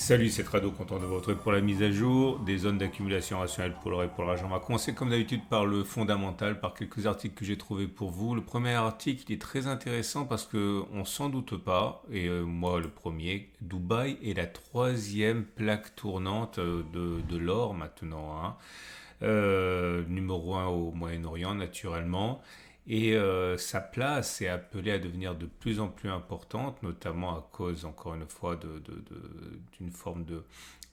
Salut, c'est Trado, content de vous retrouver pour la mise à jour des zones d'accumulation rationnelle pour l'or et pour l'argent. On va commencer comme d'habitude par le fondamental, par quelques articles que j'ai trouvés pour vous. Le premier article, il est très intéressant parce que on s'en doute pas, et moi le premier, Dubaï est la troisième plaque tournante de l'or maintenant, hein. Numéro un au Moyen-Orient naturellement. Et sa place est appelée à devenir de plus en plus importante, notamment à cause, encore une fois, d'une forme de,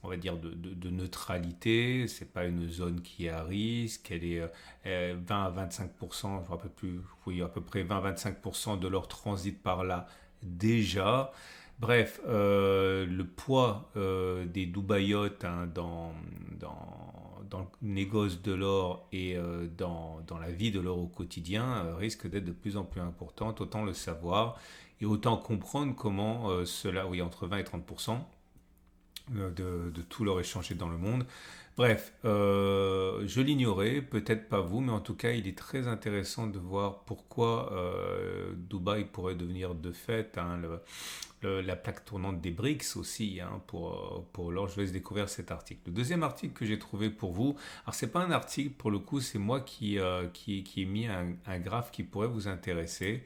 on va dire, de neutralité. C'est pas une zone qui est à risque. Elle est 20 à 25%, je ne me rappelle plus, oui, à peu près 20 à 25% de leur transit par là déjà. Bref, le poids des Dubaïotes, hein, dans le négoce de l'or et dans la vie de l'or au quotidien risque d'être de plus en plus importante. Autant le savoir et autant comprendre comment cela, oui, entre 20 et 30% de tout l'or échangé dans le monde. Bref, je l'ignorais, peut-être pas vous, mais en tout cas, il est très intéressant de voir pourquoi Dubaï pourrait devenir de fait, hein, la plaque tournante des BRICS aussi, hein, pour l'or. Je vous laisse découvrir cet article. Le deuxième article que j'ai trouvé pour vous, alors c'est pas un article pour le coup, c'est moi qui ai mis un graphe qui pourrait vous intéresser.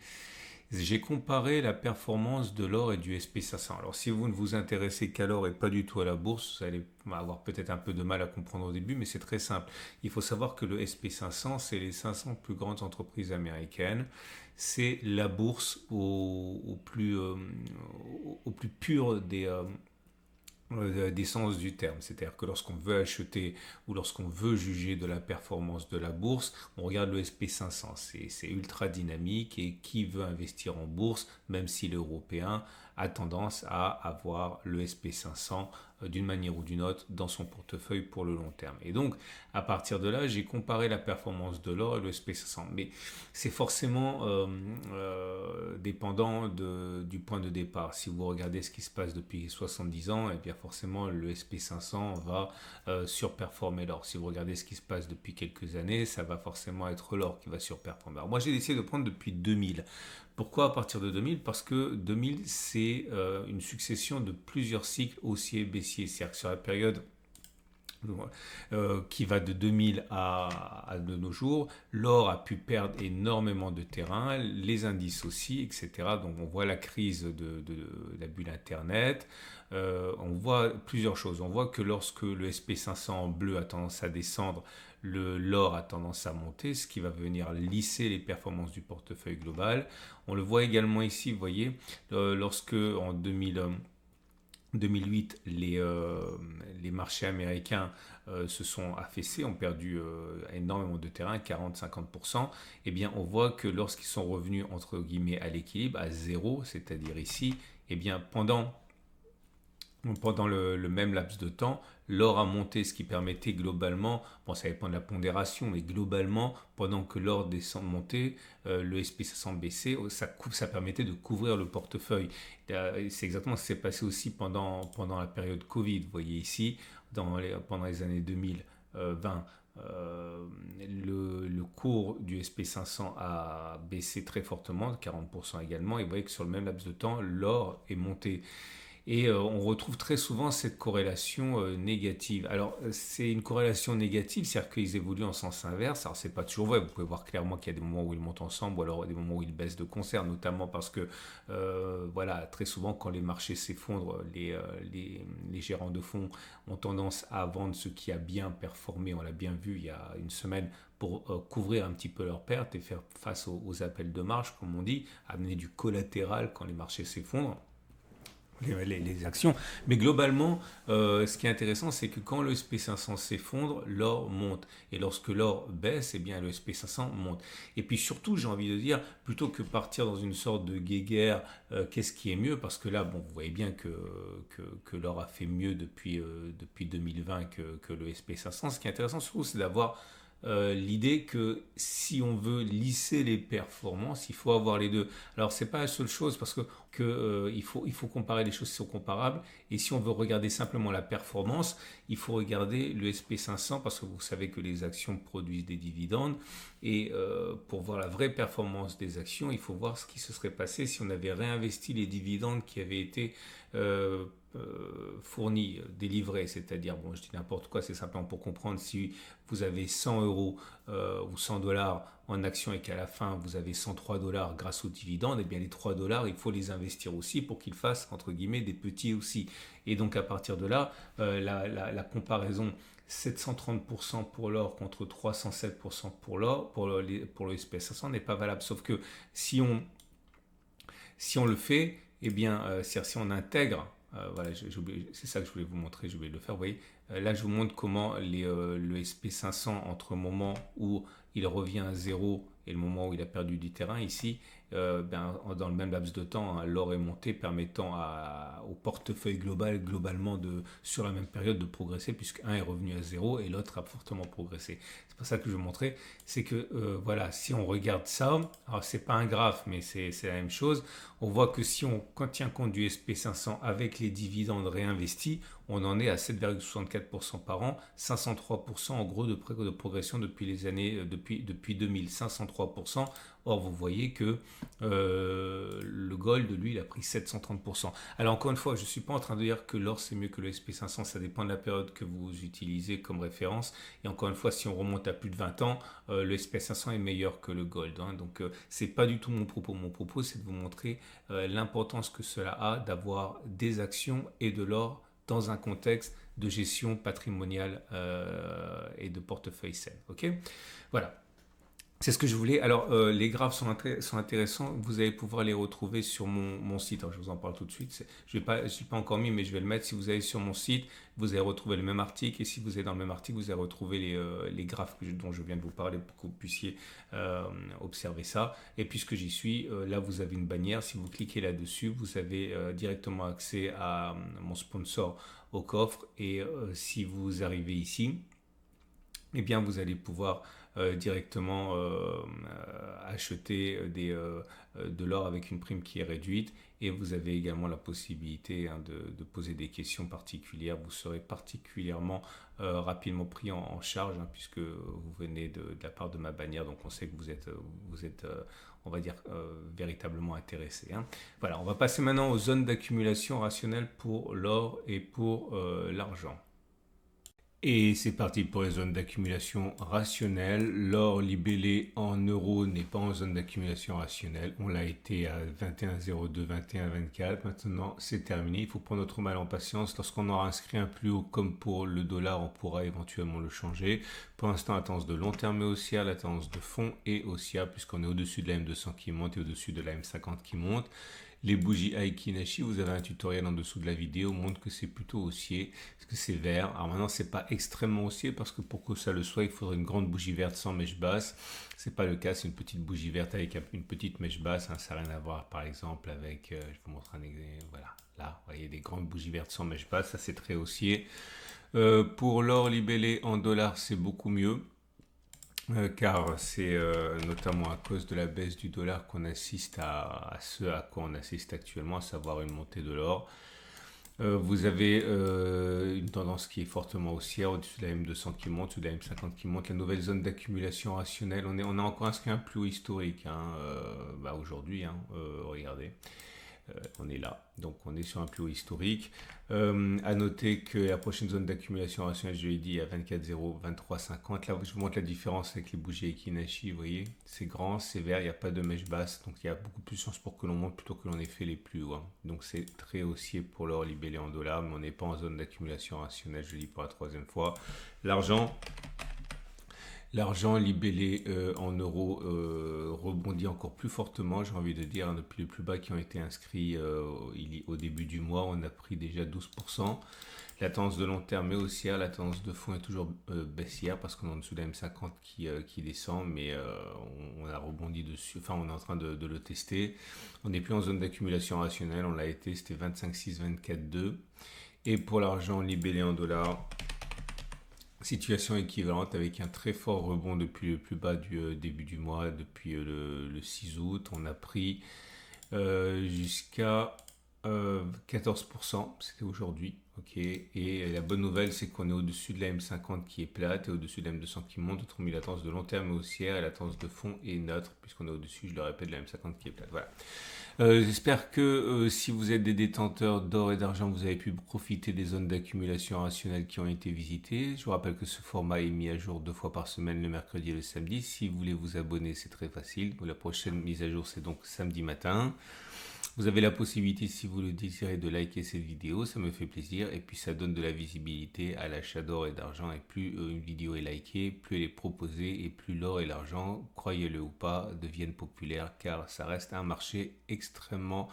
J'ai comparé la performance de l'or et du SP500. Alors si vous ne vous intéressez qu'à l'or et pas du tout à la bourse, vous allez avoir peut-être un peu de mal à comprendre au début, mais c'est très simple. Il faut savoir que le SP500, c'est les 500 plus grandes entreprises américaines. C'est la bourse au plus pur des sens du terme. C'est-à-dire que lorsqu'on veut acheter ou lorsqu'on veut juger de la performance de la bourse, on regarde le SP500. C'est ultra dynamique et qui veut investir en bourse, même si l'Européen a tendance à avoir le SP500 d'une manière ou d'une autre dans son portefeuille pour le long terme. Et donc, à partir de là, j'ai comparé la performance de l'or et le SP500. Mais c'est forcément dépendant du point de départ. Si vous regardez ce qui se passe depuis 70 ans, et bien forcément le SP500 va surperformer l'or. Si vous regardez ce qui se passe depuis quelques années, ça va forcément être l'or qui va surperformer. Alors moi j'ai décidé de prendre depuis 2000. Pourquoi à partir de 2000? Parce que 2000 c'est une succession de plusieurs cycles haussiers et baissiers. C'est-à-dire que sur la période qui va de 2000 à de nos jours. L'or a pu perdre énormément de terrain, les indices aussi, etc. Donc on voit la crise de la bulle Internet. On voit plusieurs choses. On voit que lorsque le SP500 en bleu a tendance à descendre, l'or a tendance à monter, ce qui va venir lisser les performances du portefeuille global. On le voit également ici, vous voyez, lorsque en 2008, les marchés américains se sont affaissés, ont perdu énormément de terrain, 40-50%. Eh bien, on voit que lorsqu'ils sont revenus entre guillemets à l'équilibre, à zéro, c'est-à-dire ici, eh bien, pendant le même laps de temps, l'or a monté, ce qui permettait globalement, bon ça dépend de la pondération, mais globalement, pendant que l'or descend montait, le SP500 baissait, ça permettait de couvrir le portefeuille. C'est exactement ce qui s'est passé aussi pendant la période Covid. Vous voyez ici, pendant les années 2020, le cours du SP500 a baissé très fortement, 40% également, et vous voyez que sur le même laps de temps, l'or est monté. Et on retrouve très souvent cette corrélation négative. Alors, c'est une corrélation négative, c'est-à-dire qu'ils évoluent en sens inverse. Alors, c'est pas toujours vrai. Vous pouvez voir clairement qu'il y a des moments où ils montent ensemble, ou alors des moments où ils baissent de concert, notamment parce que, voilà, très souvent, quand les marchés s'effondrent, les gérants de fonds ont tendance à vendre ce qui a bien performé. On l'a bien vu il y a une semaine pour couvrir un petit peu leurs pertes et faire face aux appels de marge, comme on dit, amener du collatéral quand les marchés s'effondrent. Les actions. Mais globalement, ce qui est intéressant, c'est que quand le SP500 s'effondre, l'or monte. Et lorsque l'or baisse, eh bien le SP500 monte. Et puis surtout, j'ai envie de dire, plutôt que partir dans une sorte de guéguerre, qu'est-ce qui est mieux? Parce que là, bon, vous voyez bien que l'or a fait mieux depuis 2020 que le SP500. Ce qui est intéressant surtout, c'est d'avoir l'idée que si on veut lisser les performances, il faut avoir les deux. Alors c'est pas la seule chose parce que il faut comparer les choses qui sont comparables. Et si on veut regarder simplement la performance, il faut regarder le SP500 parce que vous savez que les actions produisent des dividendes. Et pour voir la vraie performance des actions, il faut voir ce qui se serait passé si on avait réinvesti les dividendes qui avaient été fourni, délivré, c'est-à-dire, bon, je dis n'importe quoi, c'est simplement pour comprendre si vous avez 100 euros ou 100 dollars en action et qu'à la fin vous avez 103 dollars grâce aux dividendes, et bien les 3 dollars, il faut les investir aussi pour qu'ils fassent, entre guillemets, des petits aussi. Et donc à partir de là, la comparaison 730% pour l'or contre 307% pour l'or, pour le SP 500 n'est pas valable. Sauf que si on le fait, eh bien, c'est-à-dire si on intègre, voilà, c'est ça que je voulais vous montrer, j'ai oublié de le faire, vous voyez, là je vous montre comment le SP500 entre le moment où il revient à zéro et le moment où il a perdu du terrain ici, dans le même laps de temps, hein, l'or est monté permettant au portefeuille globalement sur la même période de progresser puisqu'un est revenu à zéro et l'autre a fortement progressé. C'est pas ça que je veux montrer, c'est que voilà, si on regarde ça, alors c'est pas un graphe mais c'est la même chose, on voit que si on tient compte du SP500 avec les dividendes réinvestis, on en est à 7,64% par an, 503% en gros de progression depuis les années, depuis 2000, 503%. Or, vous voyez que le gold, lui, il a pris 730%. Alors, encore une fois, je ne suis pas en train de dire que l'or, c'est mieux que le SP500. Ça dépend de la période que vous utilisez comme référence. Et encore une fois, si on remonte à plus de 20 ans, le SP500 est meilleur que le gold. Hein. Donc, ce n'est pas du tout mon propos. Mon propos, c'est de vous montrer l'importance que cela a d'avoir des actions et de l'or dans un contexte de gestion patrimoniale et de portefeuille sain. Ok, voilà. C'est ce que je voulais. Alors, les graphes sont intéressants. Vous allez pouvoir les retrouver sur mon site. Alors, je vous en parle tout de suite. Je ne suis pas encore mis, mais je vais le mettre. Si vous allez sur mon site, vous allez retrouver le même article. Et si vous êtes dans le même article, vous allez retrouver les graphes dont je viens de vous parler pour que vous puissiez observer ça. Et puisque j'y suis, là, vous avez une bannière. Si vous cliquez là-dessus, vous avez directement accès à mon sponsor au coffre. Et si vous arrivez ici, eh bien, vous allez pouvoir directement acheter de l'or avec une prime qui est réduite et vous avez également la possibilité de poser des questions particulières. Vous serez particulièrement rapidement pris en charge puisque vous venez de la part de ma bannière, donc on sait que vous êtes on va dire véritablement intéressé. Hein. Voilà, on va passer maintenant aux zones d'accumulation rationnelle pour l'or et pour l'argent. Et c'est parti pour les zones d'accumulation rationnelle. L'or libellé en euros n'est pas en zone d'accumulation rationnelle. On l'a été à 21,02, 21,24. Maintenant, c'est terminé. Il faut prendre notre mal en patience. Lorsqu'on aura inscrit un plus haut comme pour le dollar, on pourra éventuellement le changer. Pour l'instant, la tendance de long terme est haussière, la tendance de fond est haussière puisqu'on est au-dessus de la M200 qui monte et au-dessus de la M50 qui monte. Les bougies Aiki Nashi, vous avez un tutoriel en dessous de la vidéo, montre que c'est plutôt haussier, parce que c'est vert. Alors maintenant, c'est pas extrêmement haussier, parce que pour que ça le soit, il faudrait une grande bougie verte sans mèche basse. C'est pas le cas, c'est une petite bougie verte avec une petite mèche basse. Hein. Ça n'a rien à voir, par exemple, avec, je vous montre un exemple, voilà, là, vous voyez des grandes bougies vertes sans mèche basse, ça c'est très haussier. Pour l'or libellé en dollars, c'est beaucoup mieux. Car c'est notamment à cause de la baisse du dollar qu'on assiste à ce à quoi on assiste actuellement, à savoir une montée de l'or. Vous avez une tendance qui est fortement haussière, au-dessus de la M200 qui monte, au-dessus de la M50 qui monte, la nouvelle zone d'accumulation rationnelle. On a encore inscrit un plus haut historique aujourd'hui, regardez. On est là, donc on est sur un plus haut historique. À noter que la prochaine zone d'accumulation rationnelle, je l'ai dit, à 24,0, 23,50. Là, je vous montre la différence avec les bougies Aiki Nashi. Vous voyez, c'est grand, c'est vert, il n'y a pas de mèche basse, donc il y a beaucoup plus de chance pour que l'on monte plutôt que l'on ait fait les plus hauts. Hein. Donc c'est très haussier pour l'or libellé en dollars, mais on n'est pas en zone d'accumulation rationnelle, je le dis pour la troisième fois. L'argent libellé en euros rebondit encore plus fortement, j'ai envie de dire, depuis les plus bas qui ont été inscrits au début du mois, on a pris déjà 12%. La tendance de long terme est haussière, la tendance de fond est toujours baissière parce qu'on est en dessous de la M50 qui descend, mais on a rebondi dessus, enfin on est en train de le tester. On n'est plus en zone d'accumulation rationnelle, on l'a été, c'était 25,6, 24,2. Et pour l'argent libellé en dollars, situation équivalente avec un très fort rebond depuis le plus bas du début du mois, depuis le 6 août. On a pris jusqu'à 14%, c'était aujourd'hui, ok. Et la bonne nouvelle, c'est qu'on est au-dessus de la M50 qui est plate et au-dessus de la M200 qui monte. Autrement dit, la tendance de long terme est haussière et la tendance de fond est neutre, puisqu'on est au-dessus, je le répète, de la M50 qui est plate. Voilà. J'espère que si vous êtes des détenteurs d'or et d'argent, vous avez pu profiter des zones d'accumulation rationnelle qui ont été visitées. Je vous rappelle que ce format est mis à jour 2 fois par semaine, le mercredi et le samedi. Si vous voulez vous abonner, c'est très facile. La prochaine mise à jour, c'est donc samedi matin. Vous avez la possibilité, si vous le désirez, de liker cette vidéo, ça me fait plaisir. Et puis ça donne de la visibilité à l'achat d'or et d'argent. Et plus une vidéo est likée, plus elle est proposée et plus l'or et l'argent, croyez-le ou pas, deviennent populaires car ça reste un marché extrêmement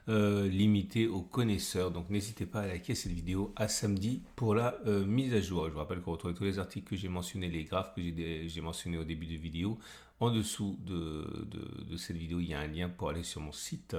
limité aux connaisseurs. Donc n'hésitez pas à liker cette vidéo à samedi pour la mise à jour. Je vous rappelle qu'on retrouve tous les articles que j'ai mentionnés, les graphes que j'ai mentionnés au début de vidéo. En dessous de cette vidéo, il y a un lien pour aller sur mon site